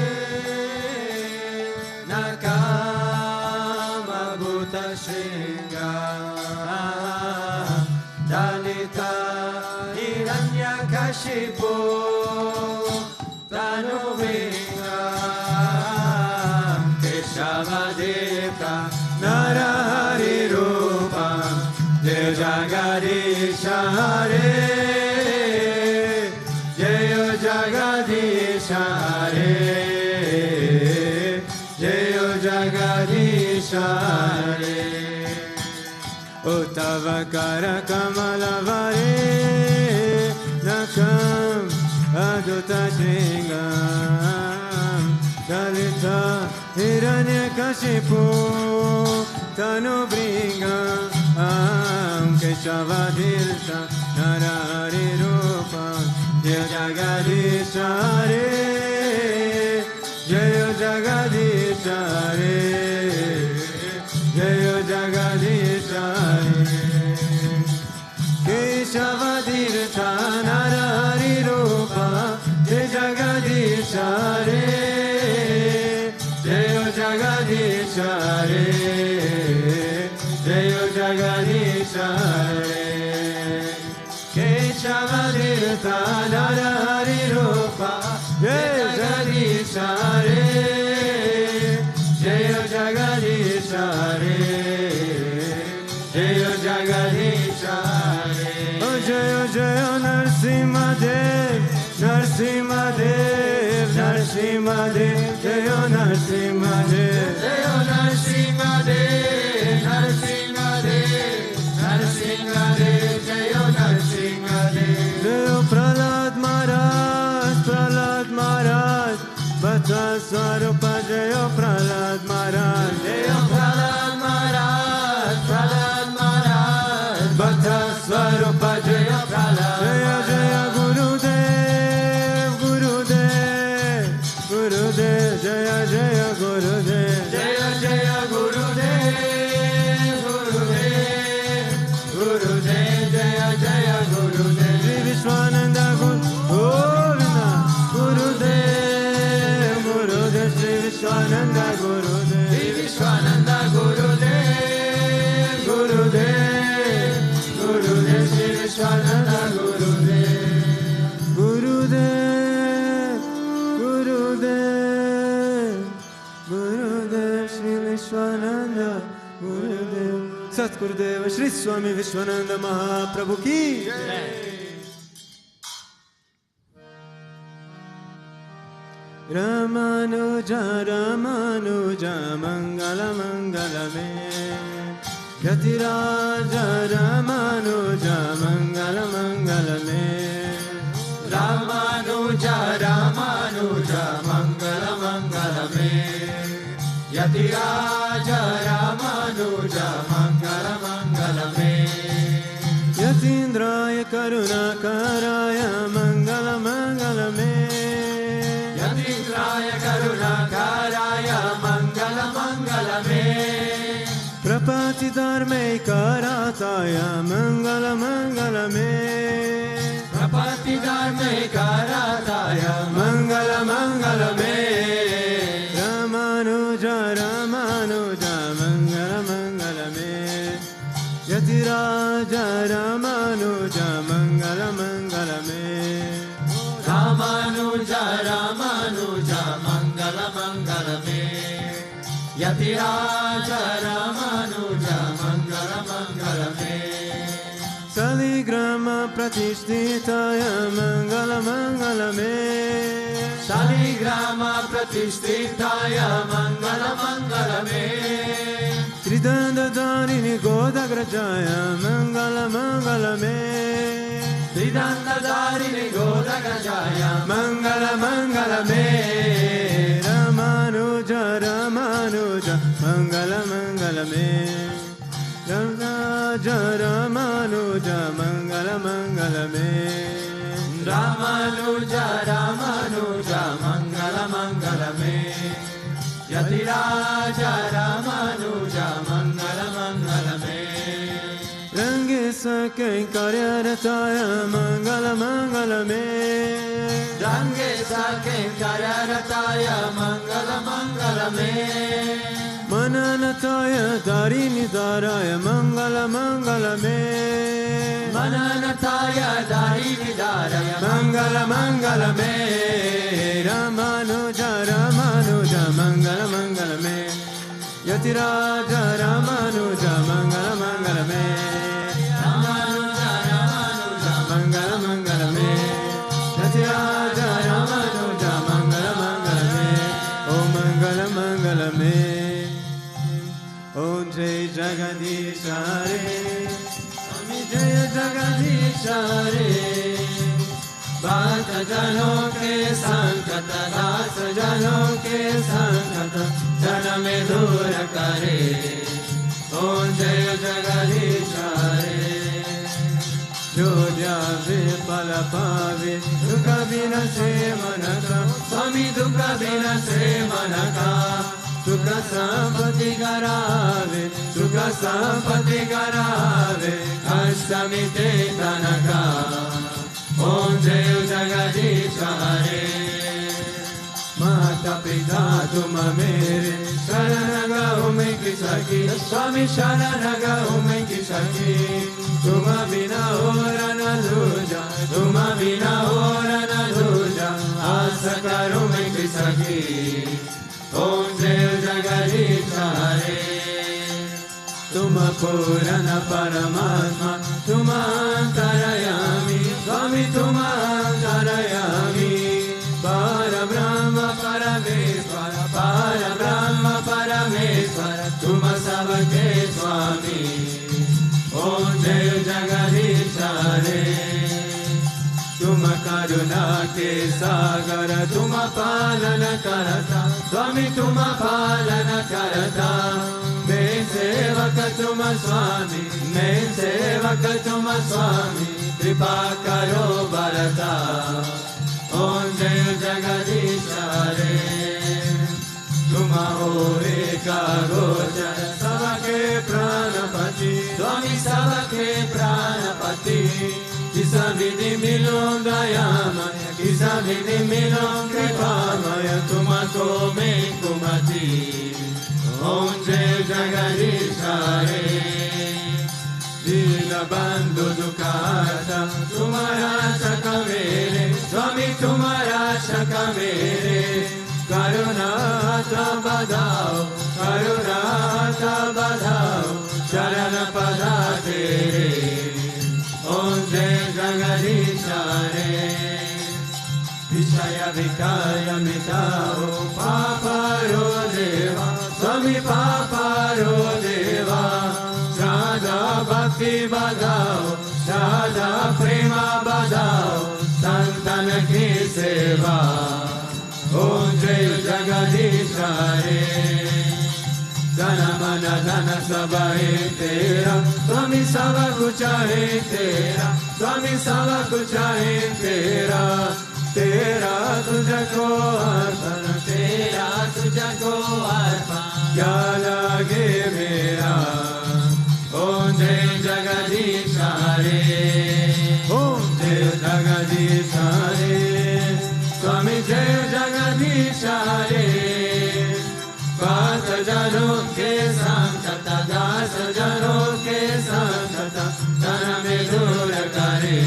Nakama Bhuta Shringa Dalita Hiranyakashipu Tanu Bringa Keshavadita Narahari Rupa Dev Jagadishare Jayo Jagadishare Jayo Jagadishare. Uttavakara Kamalavare Nakam Adutta Shringam Dalita Hiranyakashipu Tanu Bringam Keshavadilta Narari Rupa Jayo Jagadishare Jayo Jagadishare Jayo Jagadishare. Keshavadilta Narari Rupa Jayo Jagadishare Jayo Jagadishare Jayo Jagadishare. Keshavadilta Narari Rupa Jayo Jagadishare Jayo Jagadishare Jayo Jagadishare. Oh Jayo Jayo Narasimhadev Narasimhadev Narasimhadev Jayo Narasimhadev Jayo Narasimhadev Narasimhadev Narasimhadev Jayo Narasimhadev. Jayo Prahlad Maharaj Prahlad Maharaj Bhatta Swarupa Jayo Prahlad Maharaj Jayo Prahlad Maharaj Prahlad Maharaj Bhatta Swarupa Jayo Prahlad. Jaya Jaya Gurudev Gurudev Gurudev Jaya Jaya Gurudev Jaya Jaya Gurudev Gurudev Gurudev Jaya Jaya Gurudev. Sri Vishwananda Govinda Gurudev Gurudev Sri Vishwananda Gurudev Sri Vishwananda Gurudev Gurudev Gurudev Sri Vishwananda Gurudev Gurudev Gurudev Gurudev Sri Vishwananda Gurudev. Satgurudev Sri Swami Vishwananda Mahaprabhu ki jai. Ramanuja Ramanuja Mangala Mangala Me Yatiraja Ramanuja Mangala Mangala Me Ramanuja Ramanuja Mangala Mangala Me Yatiraja Ramanuja Mangala Mangala Me Yatindraya Karunakaraya Mangala Mangala Me Yatindraya Karunakaraya Mangala Mangala Me Prapati Dharme Karataya Mangala Mangala Me Prapati Dharme Karataya Mangala Mangala Me Ramanuja Ramanuja Mangala Mangala Me Yatiraja Ramanuja Mangala Mangala Me Ramanuja Ramanuja Mangala Mangala Me Yatiraja Ramanuja Mangala Mangala Me Saligrama Pratishtitaya Mangala Mangala Me Saligrama Pratishtitaya Mangala Mangala Me Tridanda Dharini Godagrajaya Mangala Mangala Me Tridanda Dharini Godagrajaya Mangala Mangala Me Ramanuja Ramanuja Mangala Mangala Me Ramanuja Ramanuja Mangala Mangala Me Ramanuja Ramanuja Mangala Mangala Me Yatiraja Ramanuja Mangala Mangala Me Rangi Sakai Karyarataya Mangala Mangala Me Rangi Sakai Karyarataya Mangala Mangala Me Mananataya Darini Daraya Mangala Mangala Me Mananataya Darini Daraya Mangala Mangala Me Ramanuja Ramanuja Mangala Mangala Me Yatiraja Ramanuja Mangala Mangala Me Ramanuja Ramanuja Mangala Mangala Me Yatiraja Ramanuja Mangala Mangala Me Om Mangala Mangala Me Om Jai Jagadish Hare Swami Jai Jagadish Hare Bhakta Jano Ke Sankata Dasa Jano Ke Sankata Jana Me Dura Kare Om Jai Jagadish Hare Jodhya Vipala Pave Dukha Bina Se Manaka Swami Dukha Bina Se Manaka Sukha Sampati Garave Sukha Sampati Garave Ashtami Te Tanaka Om Jai Jagadish Hare Mata Pita Tuma Mere Sharanaga Ume Ki Saki Swami Sharanaga Ume Ki Saki Tuma Bina Ora Na Duja Tuma Bina Ora Na Duja Asakar Ume Ki Saki Om Jai Jagadish Hare Tuma Purana Paramatma Tuma Antarayami Swami Tuma Antarayami Parabrahma Parameswara Parabrahma Parameswara Tuma Sabake Swami Om Jai Jagadish Hare Tuma Karuna Ke Sagara Tuma Palana Karata Swami Tuma Palana Karata Main Sevaka Tuma Swami Main Sevaka Tuma Swami Kripa Karo Bharata Om Jai Jagadish Hare Tuma Ho Eka Gochara Sabake Pranapati Swami Sabake Pranapati Kisa Vidhi Milom Dayamaya Kisa Vidhi Milom Kripamaya Tuma Kome Kumati Om Jai Jagadish Hare Dina Bandhu Dukkata Tumara Shaka Mere Swami Tumara Shaka Mere Karunata Badao Karunata Badao Sharana Pada Tere Om Jai Jagadish Hare Vinaya Vikaya Mitao Paparo Deva Swami Paparo Deva Shada Bhakti Badao Shada Prema Badao Santan Ki Seva Om Jai Jagadisha Re Dana Mana Dana Sabha Hai Tera Swami Sabha Kuch Hai Tera Swami Sabha Kuch Hai Tera Tera Tujhko Arpan Tera Tujhko Arpan Kya lage mera Om Jai Jagadisha Re Om Jai Jagadisha Re Swami Jai Jagadisha Re पाँच जनों के संतता दास जनों के संतता तन में दूर करे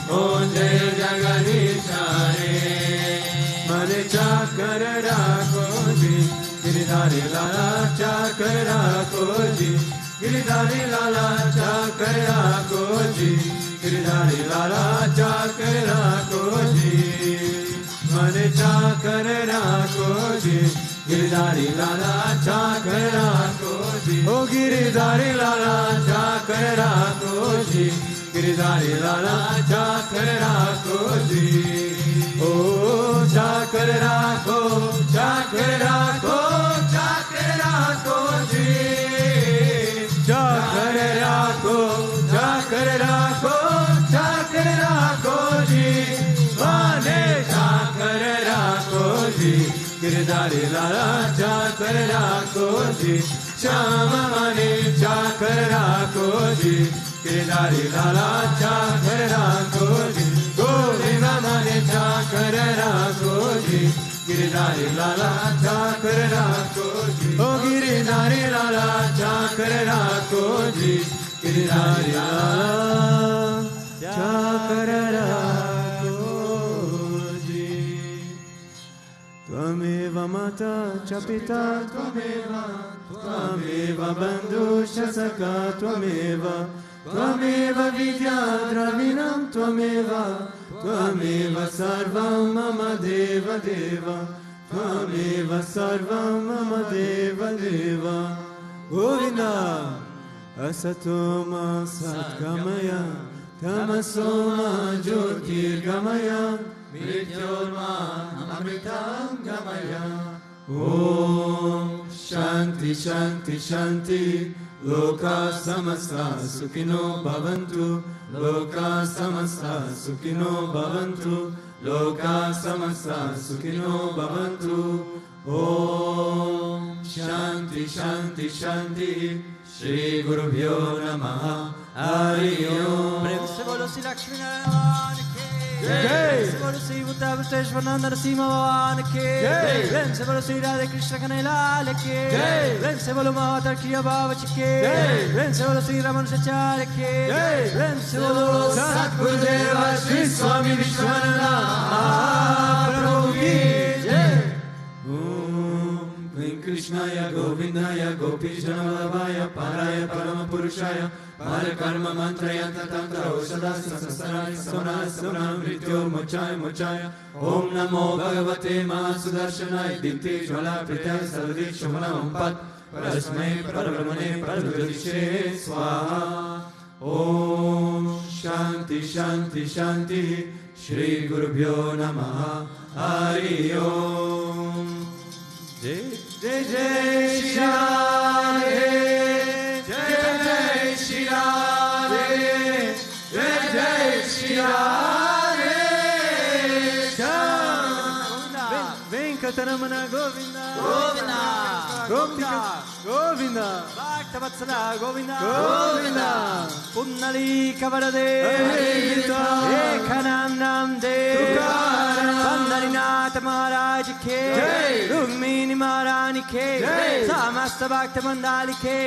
ओम जय जगदीश रे मन चाकर राखो जी गिरधारी लाला चाकर राखो जी गिरधारी लाला चाकर राखो जी गिरधारी लाला चाकर राखो जी मन चाकर राखो जी गिरधारी लाला चाकर राखो जी ओ गिरधारी लाला चाकर राखो जी गिरधारी लाला चाकर राखो जी ओ चाकर राखो चाकर राखो चाकर राखो जी चाकर राखो चाकर राखो चाकर राखो जी माने चाकर राखो जी गिरधारी लाला चाकर राखो जी श्यामा माने चाकर राखो जी गिरधारी लाला चाकर राखो जी गोविंदा माने चाकर राखो जी गिरधारी लाला चाकर राखो जी ओ गिरधारी लाला चाकर राखो जी गिरधारी लाला चाकर राखो जी त्वमेव माता च पिता त्वमेव बन्धुश्च सखा त्वमेव विद्या द्रविणं त्वमेव सर्वं मम देव देव त्वमेव सर्वं मम देव देव गोविन्द असतो मा सद्गमय तमसो मा ज्योतिर्गमय मृत्योर्मा अमृतं गमय ॐ शान्ति शान्ति शान्ति लोका समस्ता सुखिनो भवन्तु लोका समस्ता सुखिनो भवन्तु लोका समस्ता सुखिनो भवन्तु ॐ शान्ति शान्ति शान्ति श्री गुरुभ्यो नमः हरि ओम प्रेम से बोलो श्री लक्ष्मी नारायण के जय से बोलो श्री भूताभृतेश्वरनाथ नरसिंह भगवान के जय प्रेम से बोलो श्री राधे कृष्ण कन्हैया के जय प्रेम से बोलो माता की बाबा के जय प्रेम से बोलो श्री रमन सचार्य के जय प्रेम से बोलो सद्गुरुदेव श्री स्वामी विश्वानंद महाप्रभु की जय कृष्णाय गोविंदाय गोपीजनवल्लभाय पाराय परम पुरुषाय परकर्म मंत्रयंत्र तंत्र औषधा सहस्राय सोना मृत्योर्मुचाय मुचाय ओम नमो भगवते महासुदर्शनाय दीप्ति ज्वाला प्रत्याय सर्वदि शुभनम पद परस्मै परब्रह्मणे परज्योतिषे स्वाहा ओम शांति शांति शांति श्री गुरुभ्यो नमः हरि ओम जय जय जय श्री राधे जय जय श्री राधे जय जय श्री राधे वेंकटरमण गोविंदा गोविंदा गोविंदा गोविंदा भक्तवत्सला गोविंदा गोविंदा पुंडलीक वरदे अहिता एकनाम नाम दे पंढरीनाथ महाराज के रुक्मिणी महारानी के समस्त भक्त मंडली के